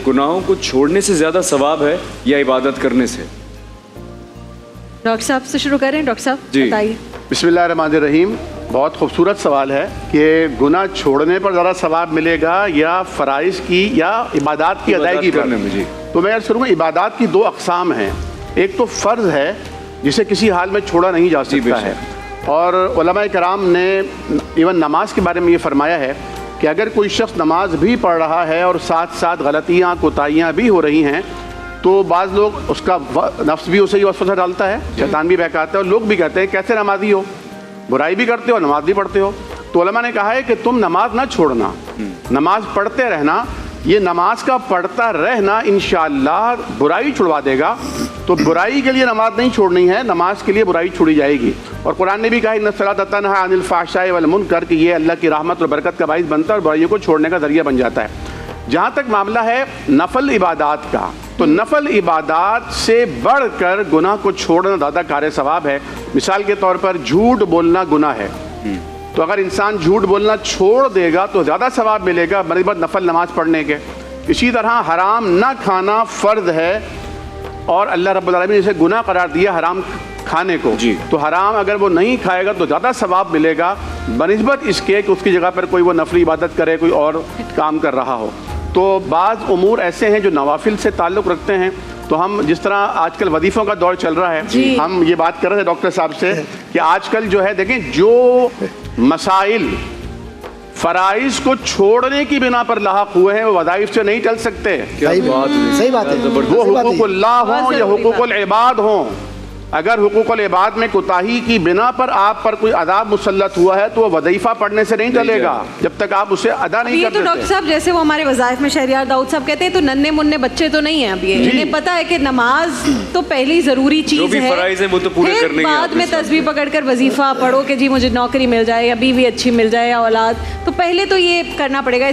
गुनाहों को छोड़ने से ज़्यादा सवाब है या इबादत करने से? डॉक्टर साहब से शुरू करें। डॉक्टर साहब जी। बताइए। बिस्मिल्लाहिर्रहमानिर्रहीम। बहुत खूबसूरत सवाल है कि गुनाह छोड़ने पर ज़्यादा सवाब मिलेगा या फ़राइज़ की या इबादत की अदायगी करने में। जी। पर। तो मैं अर्ज़ करूँगा इबादत की दो अक़साम हैं। एक तो फ़र्ज़ है जिसे किसी हाल में छोड़ा नहीं जा सकता है, और उलमाए कराम ने इवन नमाज के बारे में ये फरमाया है कि अगर कोई शख्स नमाज भी पढ़ रहा है और साथ साथ गलतियाँ कोताहियाँ भी हो रही हैं तो बाज़ लोग उसका नफ्स भी उसे ही वसवसा डालता है, शैतान भी बहकाता है, और लोग भी कहते हैं कैसे नमाजी हो, बुराई भी करते हो, नमाज भी पढ़ते हो। तो उलमा ने कहा है कि तुम नमाज ना छोड़ना, नमाज पढ़ते रहना। ये नमाज का पढ़ता रहना इंशाअल्लाह बुराई छुड़वा देगा। तो बुराई के लिए नमाज नहीं छोड़नी है, नमाज के लिए बुराई छोड़ी जाएगी। और कुरान ने भी कहा इन्ना सलात तन्हा अनिल फ़ाहशाई वल मुनकर, कि ये अल्लाह की रहमत और बरकत का बाइस बनता है और बुराइयों को छोड़ने का ज़रिया बन जाता है। जहाँ तक मामला है नफल इबादत का, तो नफल इबादत से बढ़कर गुनाह को छोड़ना ज़्यादा कार सवाब है। मिसाल के तौर पर झूठ बोलना गुनाह है, तो अगर इंसान झूठ बोलना छोड़ देगा तो ज़्यादा सवाब मिलेगा बनिस्बत नफल नमाज पढ़ने के। इसी तरह हराम ना खाना फ़र्ज है, और अल्लाह रब्बुल आलमीन ने इसे गुनाह करार दिया हराम खाने को। तो हराम अगर वो नहीं खाएगा तो ज़्यादा सवाब मिलेगा बनिस्बत इसके कि उसकी जगह पर कोई वो नफली इबादत करे, कोई और काम कर रहा हो। तो बाज़ उमूर ऐसे हैं जो नवाफिल से ताल्लुक़ रखते हैं। तो हम जिस तरह आजकल वजीफ़ों का दौर चल रहा है, हम ये बात कर रहे थे डॉक्टर साहब से कि आजकल जो है देखें, जो मसाइल फ़राइज़ को छोड़ने की बिना पर लाहक हुए हैं वो वज़ाइफ से नहीं टल सकते। सही बात है। वो हुकूकुल्लाह हों या हुकूकुल इबाद हों, अगर हुकूकुल इबाद में कोताही की बिना पर आप पर कोई अदाब मुसल्लत हुआ है तो वो वजीफ़ा पढ़ने से नहीं टलेगा जब तक आप उसे अदा नहीं ये कर तो देते। डॉक्टर साहब जैसे वो हमारे वज़ाइफ में शहरियार दाऊद साहब कहते हैं, तो नन्हे मुन्ने बच्चे तो नहीं हैं अब, ये इन्हें पता है कि नमाज तो पहली ज़रूरी चीज़ है, फराइज़ है वो तो पूरे करने फिर बाद में तस्बीह पकड़कर वजीफ़ा पढ़ो कि जी मुझे नौकरी मिल जाए या बीवी अच्छी मिल जाए या औलाद, तो पहले तो ये करना पड़ेगा।